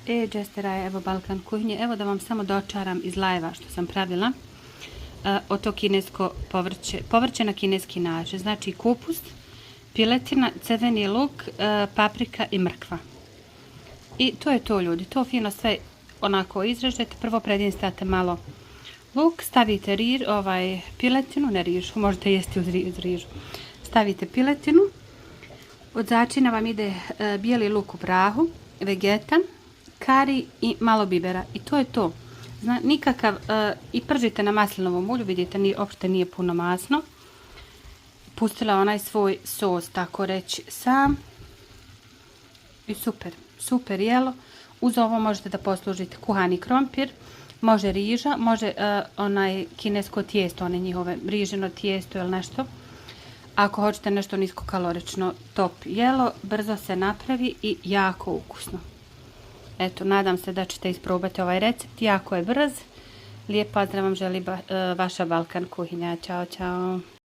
Džestera, evo Balkan kuhinje. Evo da vam samo dočaram iz live-a što sam pravila o to kinesko povrće na kineski način. Znači kupus, piletina, crveni luk, paprika i mrkva. I to je to, ljudi. To fino sve onako izrežete. Prvo predinstavite malo luk, stavite piletinu, ne rižu, možete jesti uz rižu. Stavite piletinu. Od začina vam ide bijeli luk u prahu, vegeta, kari i malo bibera. I to je to. Nikakav, i pržite na maslinovom ulju, vidite, uopšte nije puno masno. Pustila onaj svoj sos, tako reći, sam. I super, super jelo. Uz ovo možete da poslužite kuhani krompir, može riža, može onaj kinesko tijesto, one njihove riženo tijesto ili nešto. Ako hoćete nešto niskokalorično, top jelo, brzo se napravi i jako ukusno. Eto, nadam se da ćete isprobati ovaj recept, jako je brz. Lijep pozdrav vam želi vaša Balkan kuhinja. Ćao, ćao.